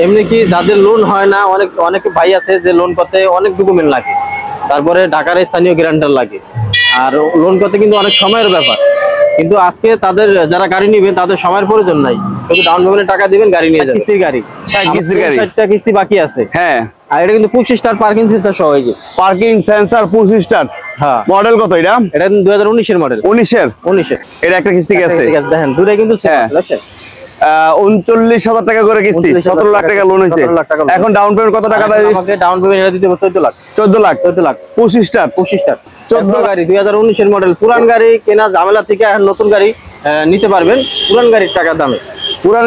এমনি কি যাদের লোন হয় না, অনেক ভাই আছে যে লোন করতে অনেক ডকুমেন্ট লাগে, তারপরে ঢাকার স্থানীয় গ্যারান্টার লাগে, আর লোন করতে কিন্তু অনেক সময়ের ব্যাপার। কিন্তু আজকে তাদের যারা গাড়ি নেবেন তাদের সময়ের প্রয়োজন নাই, শুধু ডাউন পেমেন্টের টাকা দিবেন, গাড়ি নিয়ে যাবেন। কিস্তির গাড়ি, 60টা কিস্তি বাকি আছে। হ্যাঁ, আর এটা কিন্তু 25 স্টার পার্কিং সেন্সর সহ। এই যে পার্কিং সেন্সর 25 স্টার। হ্যাঁ, মডেল কত এটা? এটা 2019 এর মডেল। 19 এর। এটা একটা কিস্তি আছে, দেখেন দুটোই কিন্তু সেম আছে, দেখছেন 39,000 টাকা করে কিস্তি, 17 লাখ টাকা লোন হয়েছে। এখন ডাউন পেমেন্ট কত টাকা দেয়? আমাকে ডাউন পেমেন্ট এটা দিতে হবে 14 লাখ। 14 লাখ 25 স্টার 14 গাড়ি 2019 এর মডেল। পুরান গাড়ি কেনা ঝামেলা থেকে এখন নতুন গাড়ি নিতে পারবেন পুরান গাড়ির টাকা দামে। পুরান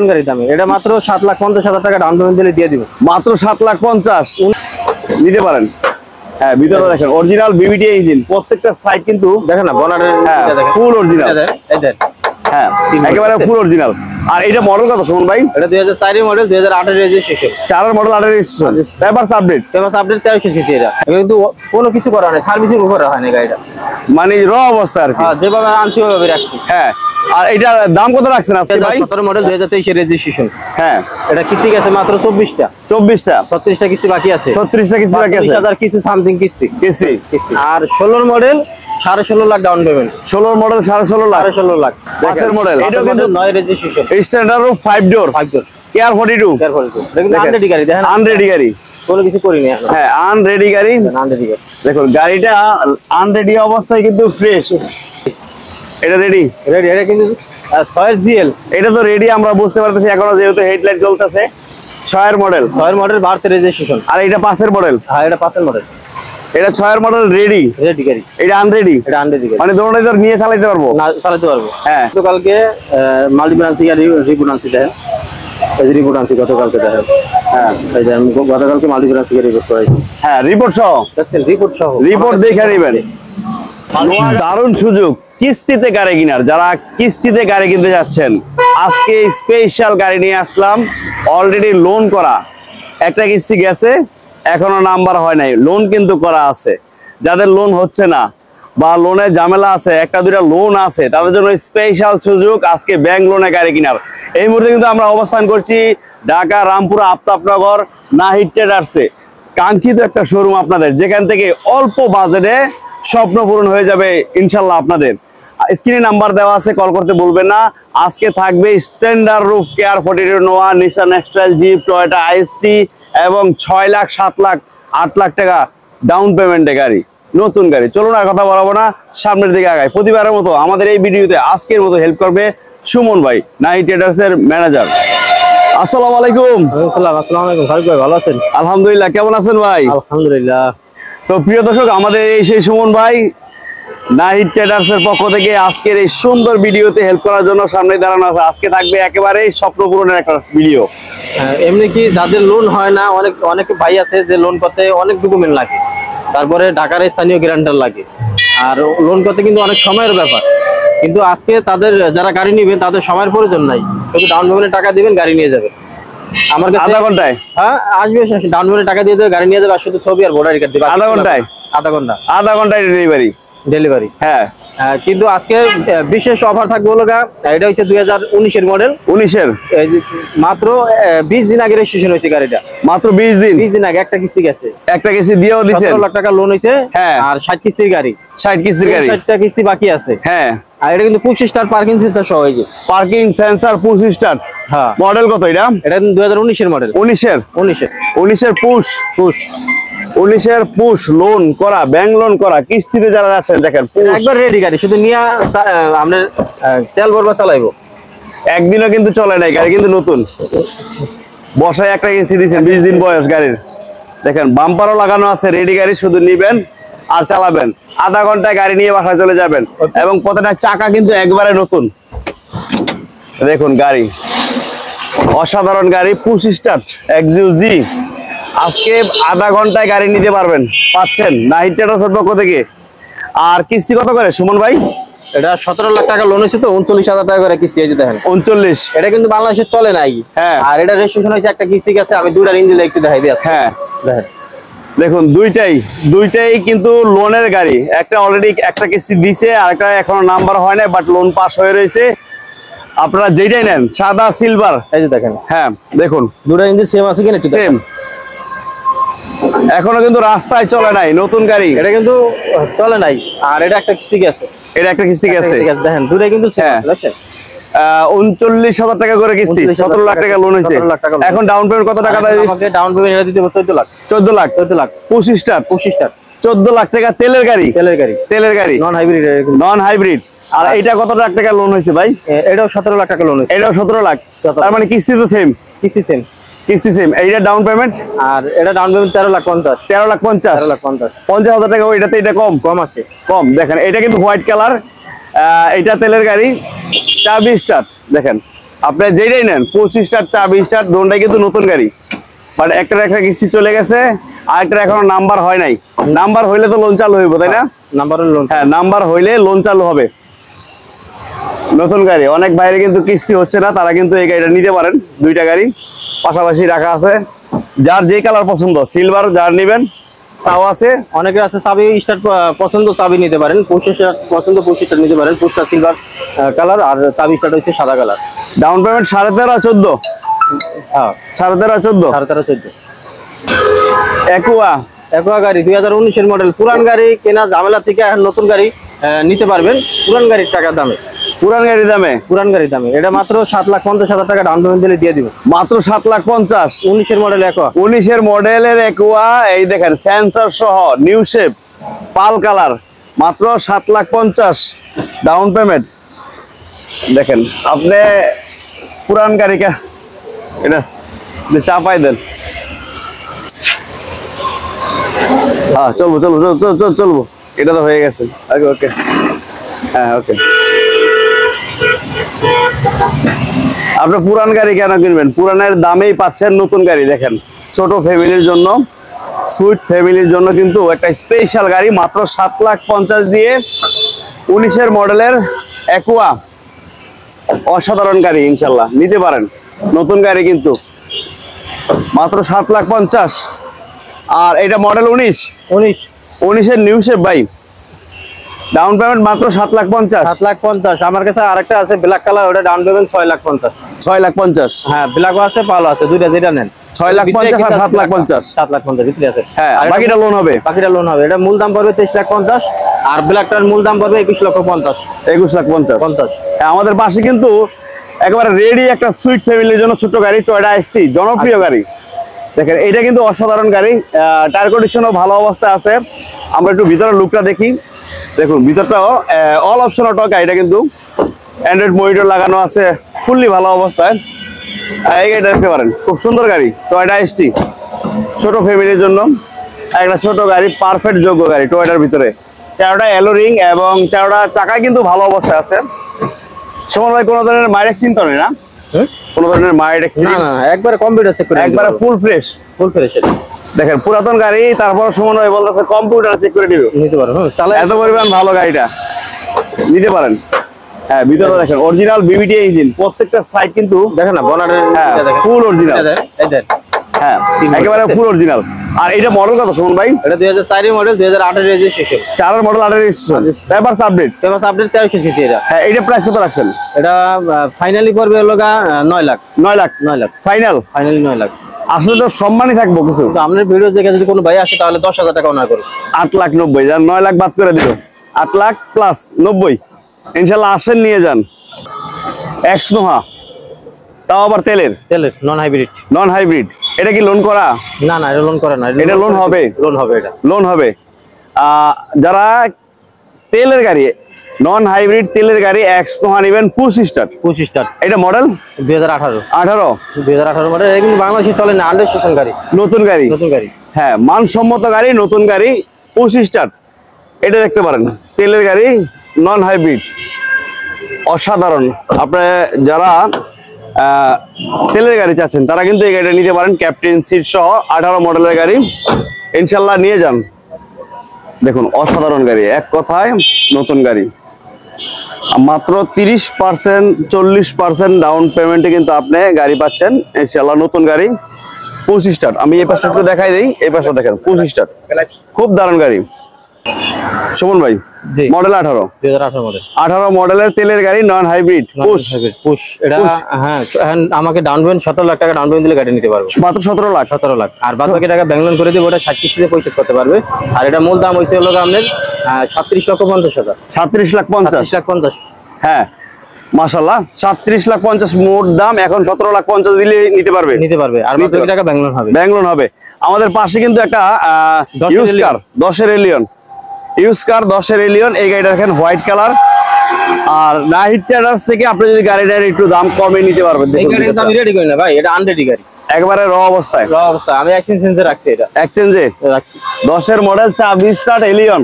গাড়ির দামে এটা মাত্র 7,50,000 টাকা ডাউন পেমেন্ট দিলে দিয়ে দিব। মাত্র 7,50,000 নিতে পারেন। হ্যাঁ, ভিতরে দেখেন অরিজিনাল বিবিটি ইঞ্জিন, প্রত্যেকটা সাইড কিন্তু দেখেন না, বনারের ফুল অরিজিনাল। এই দেখেন, হ্যাঁ একেবারে ফুল অরিজিনাল। আর এটা মডেল কত সুমন ভাই? এটা 2004 এর মডেল, 2008 এর রেজিস্ট্রেশন। 4 এর মডেল, 8 এর রেজিস্ট্রেশন। Papers update 2300 CC. এটা কিন্তু কোনো কিছু করা হয় না, সার্ভিসিং উপরে হয় না গাড়িটা, মানে র অবস্থা আর কি। হ্যাঁ, যেভাবে আনছি ওইভাবে রাখছি। হ্যাঁ, আর এটার দাম কত রাখছেন আজকে ভাই? 17 মডেল, 2023 এর রেজিস্ট্রেশন। হ্যাঁ, এটা কিস্তি গেছে মাত্র 24টা। 36টা কিস্তি বাকি আছে। 36টা কিস্তি বাকি আছে। 30,000 কিছু সামথিং কিস্তি। আর 16 model 16.5 lakh down payment. 16 model 16.5 lakh. 16.5 lakh 5 এর মডেল। এটা কিন্তু 9 রেজিস্ট্রেশন, স্ট্যান্ডার্ড 5 ডোর। কেয়ার 42। এটা কিন্তু আনরেডি গাড়ি, দেখেন আনরেডি গাড়ি, কোনো কিছু করিনি এখন। হ্যাঁ, আনরেডি গাড়ি। দেখুন গাড়িটা আনরেডি অবস্থায় কিন্তু ফ্রেশ। এটা রেডি। এটা কিন্তু 6 এর জিএল। এটা তো রেডি আমরা বুঝতে পারতেছি এখনো, যেহেতু হেডলাইট জ্বলতেছে। 6 এর মডেল, 12 রেজিস্ট্রেশন। আর এটা 5 এর মডেল। হ্যাঁ, এটা 5 এর মডেল। এটা 6 এর মডেল রেডি গাড়ি। এটা আনরেডি। গাড়ি মানে দোনোটাই তো নিয়ে চালাতে পারবো। হ্যাঁ, গতকালকে মাল্টিব্রাঞ্চ থেকে রিপোর্ট আনছি, দেখেন এই যে রিপোর্ট আনছি গতকালকে, দেখেন। হ্যাঁ, এই যে গতকালকে মাল্টিব্রাঞ্চ থেকে রিপোর্ট করাইছি। হ্যাঁ, রিপোর্ট সহ দেখছেন, রিপোর্ট দেখে নেবেন। দারুণ সুযোগ কিস্তিতে গাড়ি কেনার। যারা কিস্তিতে গাড়ি কিনতে যাচ্ছেন, আজকে স্পেশাল গাড়ি নিয়ে আসলাম। অলরেডি লোন করা, একটা কিস্তি গেছে, এখনো নাম্বার হয় নাই, লোন কিন্তু করা আছে। যাদের লোন হচ্ছে না বা লোনের ঝামেলা আছে, একটা দুইটা লোন আছে, তাদের জন্য স্পেশাল সুযোগ আজকে ব্যাংক লোনে গাড়ি কেনার। এই মুহূর্তে কিন্তু আমরা অবস্থান করছি ঢাকা রামপুরা আফতাবনগর নাহিদ ট্রেডার্সে। কাঙ্ক্ষিত একটা শোরুম আপনাদের, যেখান থেকে অল্প বাজেটে স্বপ্ন পূরণ হয়ে যাবে ইনশাল্লাহ আপনাদের। স্ক্রিনে নাম্বার দেওয়া আছে, কল করতে বলবেন না। আজকে থাকবে স্ট্যান্ডার্ড রুফ, কেয়ার 42 নোয়া, নিসান এক্সট্রাল, জিপ, টয়োটা আইএসটি এবং 6 লাখ 7 লাখ 8 লাখ টাকা ডাউন পেমেন্টে গাড়ি, নতুন গাড়ি। চলুন আর কথা বলাবো না, সামনের দিকে আগাই। প্রতিবারের মতো আমাদের এই ভিডিওতে আজকের মতো হেল্প করবে সুমন ভাই, নাহিদ ট্রেডার্সের ম্যানেজার। আসসালামু আলাইকুম। আসসালামু আলাইকুম। ভালো আছেন? আলহামদুলিল্লাহ। কেমন আছেন ভাই? আলহামদুলিল্লাহ। তো প্রিয় দর্শক, আমাদের এই সেই সুমন ভাই, নাহিদ ট্রেডার্সের পক্ষ থেকে আজকের এই সুন্দর ভিডিওতে হেল্প করার জন্য সামনে দাঁড়ানো আছে। আজকে থাকবে একেবারে স্বপ্ন পূরণের একটা ভিডিও। এমনি কি যাদের লোন হয় না, অনেক ভাই আছে যে লোন করতে অনেক ডকুমেন্ট লাগে, তারপরে ঢাকার স্থানীয় গ্যারান্টার লাগে, আর লোন করতে কিন্তু অনেক সময়ের ব্যাপার। কিন্তু আজকে তাদের যারা গাড়ি নেবেন তাদের সময়ের প্রয়োজন নাই, শুধু ডাউন পেমেন্টের টাকা দিবেন, গাড়ি নিয়ে যাবে। আমার কাছে আধা ঘন্টায় আসবে, ডাউন পেমেন্ট টাকা দিয়ে দেবে, গাড়ি নিয়ে যাবে, আর শুধু ছবি আর ভোটার কার্ড দিবে। আধা ঘন্টায় ডেলিভারি। হ্যাঁ, কিন্তু আজকে বিশেষ অফার থাকবে হলো, এটা হচ্ছে 2019 এর মডেল। 19 এর মাত্র 20 দিন আগে রেজিস্ট্রেশন হয়েছে গাড়িটা। মাত্র 20 দিন আগে একটা কিস্তি গেছে, একটা কিস্তি দিয়েও দিয়েছে। 17 লাখ টাকা লোন হয়েছে। হ্যাঁ, আর 60 কিস্তির গাড়ি, 60টা কিস্তি বাকি আছে। হ্যাঁ, আর এটা কিন্তু 25 স্টার পার্কিং সেন্সর সহ। এই যে পার্কিং সেন্সর 25 স্টার। হ্যাঁ, মডেল কত এটা? এটা 2019 এর মডেল। 19 এর পুশ 19 এর পুশ লোন করা, ব্যাংক লোন করা, কিস্তিতে যারা যাচ্ছেন দেখেন একবার রেডি গাড়ি, শুধু নিয়ে আপনার তেল ভরবা চালাইবো। একদিনও কিন্তু চলে নাই গাড়ি, কিন্তু নতুন বসায় একটা কিস্তি দিয়েছেন, 20 দিন বয়স গাড়ির। দেখেন বাম্পারও লাগানো আছে, রেডি গাড়ি, শুধু নিবেন আর চালাবেন। আধা ঘন্টায় গাড়ি নিয়ে বাসায় চলে যাবেন, এবং প্রত্যেকটা চাকা কিন্তু একবারে নতুন। দেখুন গাড়ি অসাধারণ গাড়ি, পুশ স্টার্ট এক্সইউজি। আজকে আধা ঘন্টায় গাড়ি নিতে পাচ্ছেন নাহিদ ট্রেডার্সের পক্ষ থেকে। আর কিস্তি কত করে সুমন ভাই? এটা 17 লাখ টাকা লোন হয়েছে, তো 39,000 টাকা করে কিস্তি হয়েছে। দেখেন 39, এটা কিন্তু বাংলাদেশে চলে নাই। হ্যাঁ, আর এটা রেজিস্ট্রেশন হয়েছে, একটা কিস্তি গেছে। আমি দুইটার ইঞ্জিন একটু দেখাই দিই। হ্যাঁ, দেখুন দুইটাই কিন্তু লোনের গাড়ি। একটা অলরেডি একটা কিস্তি দিছে, আর একটা এখনো নাম্বার হয় না, বাট লোন পাস হয়ে রয়েছে। আপনারা যেটাই নেন, সাদা সিলভার, এই যে দেখেন, হ্যাঁ দেখুন দুটো ইঞ্জিন সেম আছে কিনা একটু সেম। এখনো কিন্তু রাস্তায় চলে নাই নতুন গাড়ি, এটা কিন্তু চলে নাই। আর এটা একটা কিস্তি আছে, এটা একটা কিস্তি আছে দেখেন, দুটোই কিন্তু সেম আছে, দেখছেন? 39,000 টাকা করে কিস্তি, 17 লাখ টাকা লোন হয়েছে। 17 লাখ টাকা এখন ডাউন পেমেন্ট কত টাকা দেয়? আমাকে ডাউন পেমেন্ট এটা দিতে হবে 14 লাখ। 14 লাখ, 14 লাখ 25 স্টার, 14 লাখ টাকা তেলের গাড়ি, তেলের গাড়ি নন হাইব্রিড, নন হাইব্রিড। আর এটা কত লাখ টাকা লোন হয়েছে ভাই? এটাও 17 লাখ টাকা লোন হয়েছে। এটাও 17 লাখ, তার মানে কিস্তি তো সেম, কিস্তি সেম, কিস্তি সেম। এইটা ডাউন পেমেন্ট, আর এটা ডাউন পেমেন্ট 13 লাখ 50, 13 লাখ 50, 13 লাখ 50, 50,000 টাকা। এটাতে এটা কম কম আছে, কম। দেখেন এটা কিন্তু হোয়াইট কালার, এটা তেলের গাড়ি, চাবি স্টার্ট। দেখেন আপনি যেটাই নেন 25 স্টার, চাবি স্টার্ট, দোনটাই কিন্তু নতুন গাড়ি। বাট একটা কিস্তি চলে গেছে, আরেকটা এখনো নাম্বার হয় নাই। নাম্বার হইলে তো লোন চালু হইব, তাই না? নাম্বারের লোন, হ্যাঁ নাম্বার হইলে লোন চালু হবে। নতুন গাড়ি, অনেক বাইরে কিন্তু কিস্তি হচ্ছে না, তারা কিন্তু এই গাড়িটা নিতে পারেন। দুইটা গাড়ি পাশাপাশি রাখা আছে, যার যে কালার পছন্দ, সিলভার যার নেবেন তাও আছে। অনেকে আছে চাবি স্টার্ট পছন্দ, চাবি নিতে পারেন। 25 স্টার পছন্দ, 25 স্টার নিতে পারেন। পুষ্টা সিলভার কালার, আর চাবি স্টার্ট হচ্ছে সাদা কালার। ডাউন পেমেন্ট 13.5 14, হ্যাঁ 13.5 14, 13.5 14। একুয়া, একুয়া গাড়ি 2019 এর মডেল। পুরান গাড়ি কেনা ঝামেলা থেকে এখন নতুন গাড়ি নিতে পারবেন পুরান গাড়ির টাকার দামে, পুরান গাড়ির দামে, পুরান গাড়ির দামে। এটা মাত্র 7,50,000 টাকা ডাউন পেমেন্ট দিলে দিয়ে দিব। মাত্র 7,50,000। 19 এর মডেল একুয়া, 19 এর মডেলের একুয়া, এই দেখেন সেন্সর সহ, নিউ শেপ, পাল কালার, মাত্র 7,50,000 ডাউন পেমেন্ট। দেখেন আপনি পুরান গাড়িটা এটা চাপাই দেন। হ্যাঁ চলবো চলবো চলবো চলবো, এটা তো হয়ে গেছে। ওকে ওকে, হ্যাঁ ওকে। আপনি পুরান গাড়ি কেন কিনবেন? পুরানের দামেই পাচ্ছেন নতুন গাড়ি। দেখেন ছোট ফ্যামিলির জন্য, সুইট ফ্যামিলির জন্য কিন্তু একটা স্পেশাল গাড়ি, মাত্র 7,50,000 দিয়ে 19 এর মডেলের একুয়া। অসাধারণ গাড়ি, ইনশাল্লাহ নিতে পারেন। নতুন গাড়ি কিন্তু মাত্র 7,50,000। আর এটা মডেল 19 এর নিউ শেপ ভাই, ডাউন পেমেন্ট মাত্র 7,50,000। 7,50,000। আমার কাছে আরেকটা আছে ব্ল্যাক কালার, ওটা ডাউন পেমেন্ট 6,50,000। 6,50,000, হ্যাঁ ব্ল্যাকও আছে, পালও আছে, দুইটা যেটা নেন। 6,50,000 আর 7,50,000। 7,50,000 ভিতরে আছে। হ্যাঁ বাকিটা লোন হবে, বাকিটা লোন হবে। এটা মূল দাম পড়বে 23,50,000, আর ব্ল্যাকটার মূল দাম পড়বে 21,50,000। 21,50,000। আমাদের পাশে কিন্তু একেবারে রেডি একটা সুইট ফ্যামিলির জন্য ছোট গাড়ি, টয়োটা এসটি, জনপ্রিয় গাড়ি। দেখেন এটা কিন্তু অসাধারণ গাড়ি, টায়ার কন্ডিশনও ভালো অবস্থায় আছে। আমরা একটু ভিতরের লুকটা দেখি। দেখুন ভিতরটাও অল অপশন অটো গাড়িটা, কিন্তু অ্যান্ড্রয়েড মনিটর লাগানো আছে, ফুললি ভালো অবস্থায়। এই গাড়িটা দেখতে পারেন, খুব সুন্দর গাড়ি, টয়োটা এসটি, ছোট ফ্যামিলির জন্য একটা ছোট গাড়ি, পারফেক্ট যোগ্য গাড়ি। টয়োটার ভিতরে চারোটা অ্যালো রিং এবং চারোটা চাকায় কিন্তু ভালো অবস্থায় আছে। সুমন ভাই কোনো ধরনের মাইর অ্যাক্সিডেন্ট তো নেই না? কোনো ধরনের মাইর অ্যাক্সিডেন্ট না, একবারে কম্পিউটার চেক করে, একবারে ফুল ফ্রেশ, ফুল ফ্রেশ। দেখেন পুরাতন গাড়ি, তারপর সুমন ভাই বলতেছে কম্পিউটার চেক করে দিবে, নিতে পারেন। চালা এত পরিমাণ ভালো গাড়িটা নিতে পারেন। হ্যাঁ ভিতরে দেখেন অরিজিনাল বিবিটি ইঞ্জিন, প্রত্যেকটা সাইড কিন্তু দেখেন না, বনারের ফুল অরিজিনাল। এই দেন, হ্যাঁ একেবারে ফুল অরিজিনাল। আর এটা মডেল কত সুমন ভাই? এটা 2004 এর মডেল, 2008 এর রেজিস্ট্রেশন। 4 এর মডেল, 8 এর registration, papers update. Papers update 2300 CC. এটা হ্যাঁ এটা প্রাইস কত রাখছেন? এটা ফাইনালি পড়বে হলো 9 লাখ। 9 lakh, 9 lakh final, finally 9 lakh. আসলে তো সম্মানই থাকবো কিছু। তো আপনার ভিডিও দেখে যদি কোনো ভাই আসে তাহলে 10,000 টাকা অনার করুন। 8,90,000, যার 9 লাখ বাদ করে দিল, 8 লাখ প্লাস 90। ইনশাল্লাহ আসেন নিয়ে যান। এক্সনোহা, তাও আবার তেলের, নন হাইব্রিড। Non hybrid. এটা কি লোন করা? না না, এটা লোন করে না। এটা লোন হবে, লোন হবে, এটা লোন হবে। যারা তেলের গাড়ি, নন হাইব্রিড তেলের গাড়ি এক্সনোহা নেবেন 25 স্টার। 25 স্টার। এটা মডেল 2018 18 মডেল। এটা কিন্তু বাংলাদেশে চলে না, আন্ডার স্টেশন গাড়ি, নতুন গাড়ি, নতুন গাড়ি। হ্যাঁ মানসম্মত গাড়ি, নতুন গাড়ি, 25 স্টার। এটা দেখতে পারেন, তেলের গাড়ি, নন হাইব্রিড, অসাধারণ। আপনি যারা তেলের গাড়ি চাচ্ছেন তারা কিন্তু এই গাড়িটা নিতে পারেন, ক্যাপ্টেন সিট সহ 18 মডেলের গাড়ি, ইনশাল্লাহ নিয়ে যান। দেখুন অসাধারণ গাড়ি, এক কথায় নতুন গাড়ি। মাত্র 30% 40% ডাউন পেমেন্টে কিন্তু আপনি গাড়ি পাচ্ছেন, ইনশাল্লাহ নতুন গাড়ি, 25 স্টার। আমি এই পাশটা একটু দেখাই দিই, এই পাশটা দেখেন 25 স্টার, খুব দারুণ গাড়ি। সুমন ভাই, জি মডেল 18, 2018 মডেল, 18 মডেলের তেলের গাড়ি, নন হাইব্রিড, পুশ। এটা হ্যাঁ, আমাকে ডাউন পেমেন্ট 17 লাখ টাকা ডাউন পেমেন্ট দিলে গাড়ি নিতে পারবো, মাত্র 17 লাখ। 17 লাখ। আর বাদ বাকি টাকা ব্যাংক লোন করে দিব, ওটা 60 কিস্তিতে পরিশোধ করতে পারবে। আর এটা মূল দাম হইছে হলো আপনার 37,50,000, 37,50,000। হ্যাঁ মাশাআল্লাহ, 37,50,000 মোট দাম। এখন 17,50,000 দিলে নিতে পারবে। আর বাদ বাকি টাকা ব্যাংক লোন হবে। ব্যাংক লোন হবে। আমাদের পাশে কিন্তু একটা ইউজ কার 10 এর এলিয়ন, এই গাড়িটা দেখেন হোয়াইট কালার। আর নাইট ট্রেডার্স থেকে আপনি যদি গাড়িটার একটু দাম কমে নিতে পারবেন। এই গাড়ির দাম রেডি করি না ভাই, এটা আনরেডি গাড়ি, একবারে র অবস্থায়। আমি এক্সচেঞ্জে রাখছি, এটা এক্সচেঞ্জে রাখছি। 10 এর মডেল 20 স্টার্ট এলিয়ন।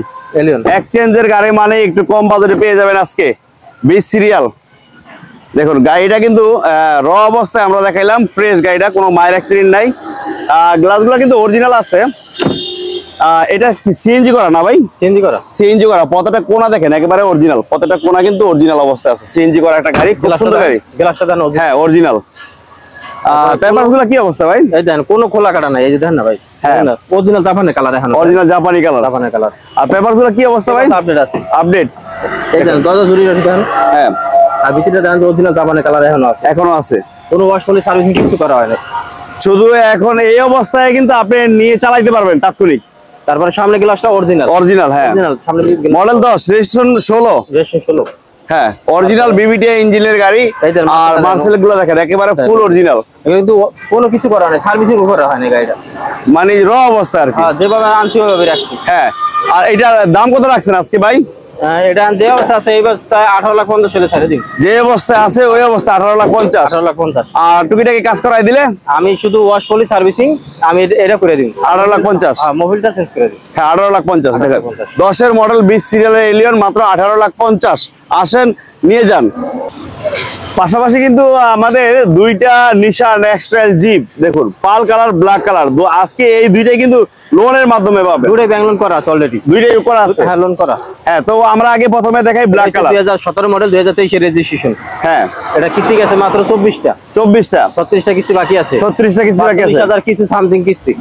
এক্সচেঞ্জের গাড়ি মানে একটু কম বাজেটে পেয়ে যাবেন আজকে। 20 সিরিয়াল। দেখুন গাড়িটা কিন্তু র অবস্থায় আমরা দেখাইলাম, ফ্রেশ গাড়িটা, কোনো মাইর অ্যাক্সিডেন্ট নাই। গ্লাসগুলো কিন্তু অরিজিনাল আছে। এটা কি সিএনজি করা না ভাই? সিএনজি করা। প্রত্যেকটা কোণা দেখেন একেবারে অরিজিনাল, প্রত্যেকটা কোণা কিন্তু অরিজিনাল অবস্থায় আছে। সিএনজি করা একটা গাড়ি, খুব সুন্দর গাড়ি। গ্লাসটা দেন, হ্যাঁ অরিজিনাল। পেপারগুলো কি অবস্থা ভাই? এই দেন, কোনো খোলা কাটা নাই, এই যে দেন না ভাই, হ্যাঁ অরিজিনাল জাপানি কালার, এখন অরিজিনাল জাপানি কালার। আর পেপারগুলো কি অবস্থা ভাই? আপডেট আছে, আপডেট। এই দেন দরজা জুড়ি দেন, হ্যাঁ। আর ভিতরে দেন অরিজিনাল জাপানি কালার এখনো আছে। কোনো ওয়াশ পলি সার্ভিসিং কিছু করা হয় না, শুধু এখন এই অবস্থায় কিন্তু আপনি নিয়ে চালাইতে পারবেন তাৎক্ষণিক। তারপরে সামনে গ্লাসটা অরিজিনাল, হ্যাঁ সামনে মডেল 10, রেজিস্ট্রেশন 16। হ্যাঁ অরিজিনাল বিবিটিআই ইঞ্জিনের গাড়ি। আর মার্সেল গুলো দেখেন একেবারে ফুল অরিজিনাল, কিন্তু কোনো কিছু করা হয় না, সার্ভিসিং করা হয় না গাড়িটা, মানে র অবস্থা আর কি। যেভাবে আনছি ওইভাবে রাখছি। হ্যাঁ। আর এটার দাম কত রাখছেন আজকে ভাই? এটা যে অবস্থা আছে এই অবস্থায় 18,50,000 ছেড়ে দিন। যে অবস্থায় আছে ওই অবস্থা 18,50,000। আর টুকিটাকি কাজ করাই দিলে আমি শুধু ওয়াশ পলি সার্ভিসিং আমি এটা করে দিন 18,50,000। মোবিলটা চেঞ্জ করে দিন। হ্যাঁ 18,50,000। দেখেন 10 এর মডেল 20 সিরিয়ালের এলিয়ন, মাত্র 18,50,000। আসেন নিয়ে যান। পাশাপাশি কিন্তু আমাদের দুইটা নিশান এক্সট্রাইল জিপ, দেখুন পাল কালার, ব্ল্যাক কালার। আজকে এই দুইটাই কিন্তু লোনের মাধ্যমে পাবে। দুইটাই ব্যাংক লোন করা আছে অলরেডি, দুইটাই করা আছে, হ্যাঁ লোন করা। হ্যাঁ তো আমরা আগে প্রথমে দেখাই ব্ল্যাক কালার, 2017 মডেল, 2023 এর রেজিস্ট্রেশন। হ্যাঁ এটা কিস্তি গেছে মাত্র 24টা, 36টা কিস্তি বাকি আছে, 36টা কিস্তি বাকি আছে, 30,000 কিছু সামথিং কিস্তি।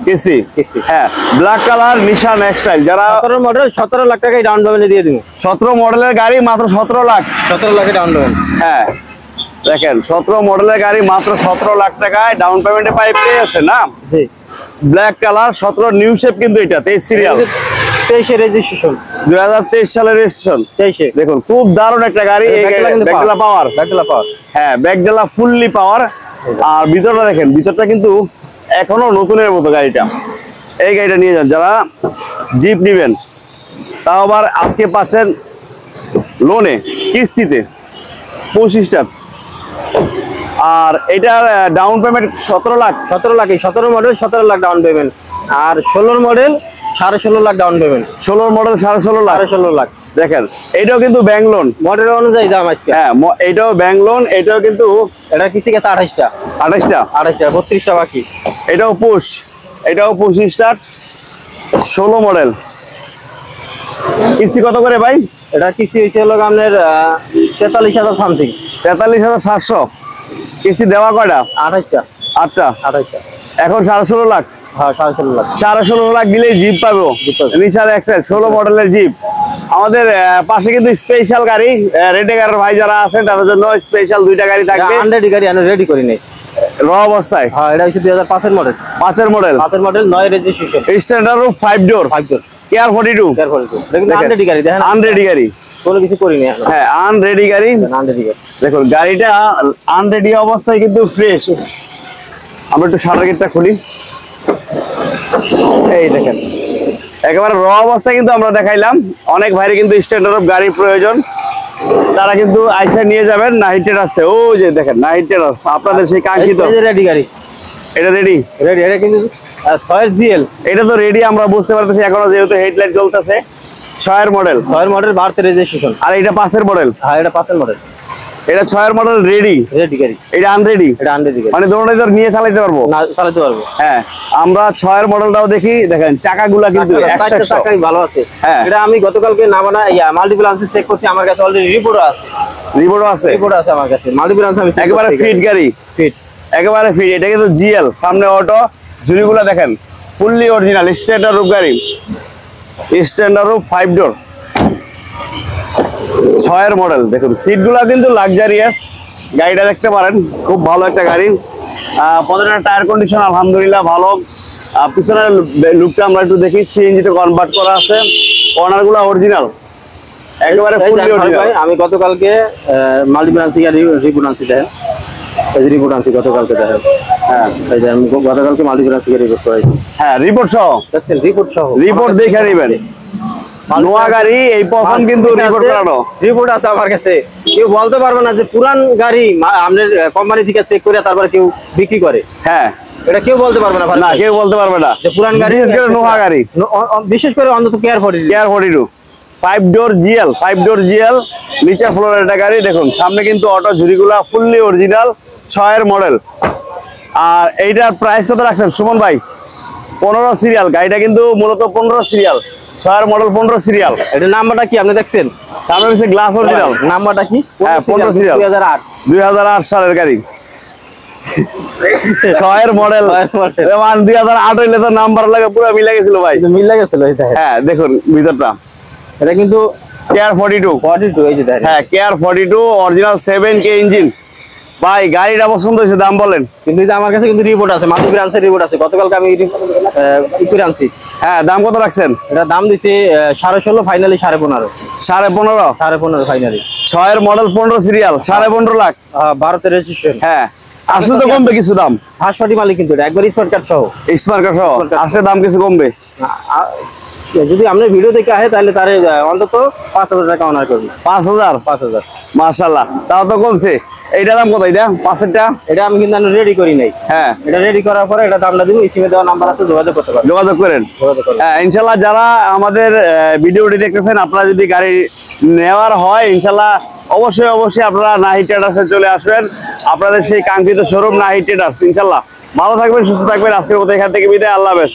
হ্যাঁ ব্ল্যাক কালার নিশান এক্সট্রাইল, যারা 17 মডেল 17 লাখ টাকায় ডাউন পেমেন্টে দিয়ে দিব। 17 মডেলের গাড়ি মাত্র 17 লাখ, 17 লাখে ডাউন পেমেন্ট। হ্যাঁ দেখেন 17 মডেলের গাড়ি মাত্র 17 লাখ টাকায় ডাউন পেমেন্টে পেয়েছে না। জি ব্ল্যাক কালার 17 নিউ শেপ, কিন্তু এটা 23 সিরিয়াল, 23 এর রেজিস্ট্রেশন, 2023 সালের রেজিস্ট্রেশন। 23 দেখুন খুব দারুণ একটা গাড়ি। এই ব্যাকডালা পাওয়ার, হ্যাঁ ব্যাকডালা ফুললি পাওয়ার। আর ভিতরটা দেখেন, ভিতরটা কিন্তু এখনো নতুনের মতো গাড়িটা। এই গাড়িটা নিয়ে যান যারা জিপ নেবেন, তাও আবার আজকে পাচ্ছেন লোনে, কিস্তিতে 25টা। আর এটার down payment 17 lakh. 17 model 17 lakh down payment. আর 16 model 16.5 lakh down payment. 16 model 16.5 lakh. দেখেন এটাও কিন্তু ব্যাংক লোন, মডেল অনুযায়ী দাম আজকে। হ্যাঁ এটাও ব্যাংক লোন, এটাও কিন্তু এটা কিস্তি গেছে 28টা, 32টা বাকি। এটাও পুশ, এটাও 25 স্টার্ট 16 মডেল। কিস্তি কত করে ভাই? এটা কিস্তি হইছে হলো আপনার 43,000 সামথিং, 43,700। কিস্তি দেওয়া কয়টা? 28টা। এখন 16.5 লাখ। হ্যাঁ 16.5 লাখ। 16.5 লাখ দিলেই জিপ পাবো, নিশান এক্সেল 16 মডেলের জিপ। আমাদের পাশে কিন্তু স্পেশাল গাড়ি, রেডে গাড়ির ভাই যারা আছেন তাদের জন্য স্পেশাল দুইটা গাড়ি থাকবে। আনরেডি গাড়ি আমি রেডি করি নাই, র অবস্থায়। হ্যাঁ এটা হচ্ছে 2005 এর মডেল, 5 এর মডেল 9 রেজিস্ট্রেশন, স্ট্যান্ডার্ড 5 ডোর, কেয়ার 42। দেখুন আনরেডি গাড়ি, দেখেন আনরেডি গাড়ি, কোনো কিছু করি নাই। হ্যাঁ আনরেডি গাড়ি। দেখুন গাড়িটা আনরেডি অবস্থায় কিন্তু ফ্রেশ। আমরা একটু শাটার গেটটা খুলি, এই দেখেন একেবারে র অবস্থায় কিন্তু আমরা দেখাইলাম। অনেক ভাইরে কিন্তু স্ট্যান্ডার্ড গাড়ির প্রয়োজন, তারা কিন্তু আইসা নিয়ে যাবেন নাইটের রাস্তে। ও যে দেখেন নাইটের আপনাদের সেই কাঙ্ক্ষিত রেডি গাড়ি, এটা রেডি। এটা কিন্তু 6 এর জিএল, এটা তো রেডি আমরা বুঝতে পারতেছি এখনো, যেহেতু হেডলাইট জ্বলতেছে। 6 এর মডেল, 12 রেজিস্ট্রেশন। আর এটা 5 এর মডেল, হ্যাঁ এটা 5 এর মডেল। এটা 6 এর মডেল রেডি গাড়ি, এটা আনরেডি। মানে দুটোটাই তো নিয়ে চালাতে পারবো, না চালাতে পারবো। হ্যাঁ আমরা 6 এর মডেলটাও দেখি, দেখেন চাকাগুলা কিন্তু 100 চাকাই ভালো আছে। হ্যাঁ এটা আমি গতকালকে না বানাই মাল্টিপল আনসি চেক করছি, আমার কাছে অলরেডি রিপোর্টও আছে। রিপোর্ট আছে আমার কাছে, মাল্টিপল আনসি আমি একেবারে ফিট গাড়ি, একেবারে ফিট। এটা কিন্তু জিএল, সামনে অটো, ঝুড়িগুলা দেখেন ফুললি অরিজিনাল স্ট্যান্ডার্ড রূপ গাড়ি। স্ট্যান্ডার্ড 5 ডোর 6 এর মডেল। দেখুন সিটগুলো কিন্তু লাক্সারিয়াস, গাড়িটা দেখতে পারেন খুব ভালো একটা গাড়ি। প্রত্যেকটা টায়ার কন্ডিশন আলহামদুলিল্লাহ ভালো। পিছনের লুকটা আমরা একটু দেখি, সিএনজিতে কনভার্ট করা আছে, কর্নারগুলো অরিজিনাল, একেবারে ফুললি অরিজিনাল। আমি গতকালকে মাল্টি ব্রাঞ্চ থেকে রিপোর্ট আনছি, দেখেন এই যে রিপোর্ট আনছি গতকালকে, দেখেন হ্যাঁ এই যে আমি গতকালকে মাল্টি ব্রাঞ্চ থেকে রিপোর্ট করেছি। হ্যাঁ রিপোর্ট সহ, দেখছেন রিপোর্ট সহ, রিপোর্ট দেখে নেবেন। নোয়া গাড়ি এই প্রথম কিন্তু রিপোর্ট করানো, রিপোর্ট আছে আমার কাছে। কেউ বলতে পারবে না যে পুরান গাড়ি আমাদের কোম্পানি থেকে চেক করে তারপরে কেউ বিক্রি করে। হ্যাঁ এটা কেউ বলতে পারবে না, না কেউ বলতে পারবে না যে পুরান গাড়ি, বিশেষ করে নোয়া গাড়ি, বিশেষ করে অন্তত কেয়ার 42 5 ডোর জিএল, 5 ডোর জিএল নিচে ফ্লোরের একটা গাড়ি। দেখুন সামনে কিন্তু অটো ঝুড়িগুলা ফুললি অরিজিনাল, 6 এর মডেল। আর এইটার প্রাইস কত রাখছেন সুমন ভাই? 15 সিরিয়াল, গাড়িটা কিন্তু মূলত 15 সিরিয়াল, 6 এর মডেল 15 সিরিয়াল। এটা নাম্বারটা কি আপনি দেখছেন? সামনে হচ্ছে গ্লাস অরিজিনাল, নাম্বারটা কি? হ্যাঁ 15 সিরিয়াল, 2008 সালের গাড়ি, 6 এর মডেল। 2008 হইলে তো নাম্বার লাগে পুরো মিলে গেছিল ভাই, মিলে গেছিল। হ্যাঁ দেখুন ভিতরটা, এটা কিন্তু কেয়ার 42 এই যে দেখেন, হ্যাঁ কেয়ার 42 অরিজিনাল 7K ইঞ্জিন। ভাই গাড়িটা পছন্দ হয়েছে, দাম বলেন। কিন্তু এই যে আমার কাছে কিন্তু রিপোর্ট আছে, মাল্টি ব্রাঞ্চের রিপোর্ট আছে, গতকালকে আমি করে আনছি। হ্যাঁ দাম কত রাখছেন? এটা দাম দিছি 16.5, ফাইনালি 15.5, 15.5 ফাইনালি। 6 এর মডেল 15 সিরিয়াল, 15.5 লাখ, ভারতের রেজিস্ট্রেশন। হ্যাঁ আসলে তো কমবে কিছু দাম, হাসপাটি মালিক কিন্তু এটা একবার স্মার্ট কার্ড সহ, স্মার্ট কার্ড সহ আসলে দাম কিছু কমবে। যদি আপনার ভিডিও দেখে আসে তাহলে তার অন্তত 5,000 টাকা অনার করবে। 5,000 মাশাআল্লাহ, তাও তো কমছে। এইটা দাম কত? এটা 5-এরটা, এটা আমি কিন্তু রেডি করি নাই। হ্যাঁ এটা রেডি করার পরে এটা দামটা দিব, ইসিমে দেওয়া নাম্বার আছে, যোগাযোগ করতে পারেন, যোগাযোগ করেন। হ্যাঁ ইনশাল্লাহ যারা আমাদের ভিডিওটি দেখতেছেন, আপনারা যদি গাড়ি নেওয়ার হয় ইনশাল্লাহ অবশ্যই আপনারা নাহি ট্রেডার্সে চলে আসবেন, আপনাদের সেই কাঙ্ক্ষিত শোরুম নাহি ট্রেডার্স। ইনশাল্লাহ ভালো থাকবেন, সুস্থ থাকবেন। আজকের মতো এখান থেকে বিদায়, আল্লাহ হাফেজ।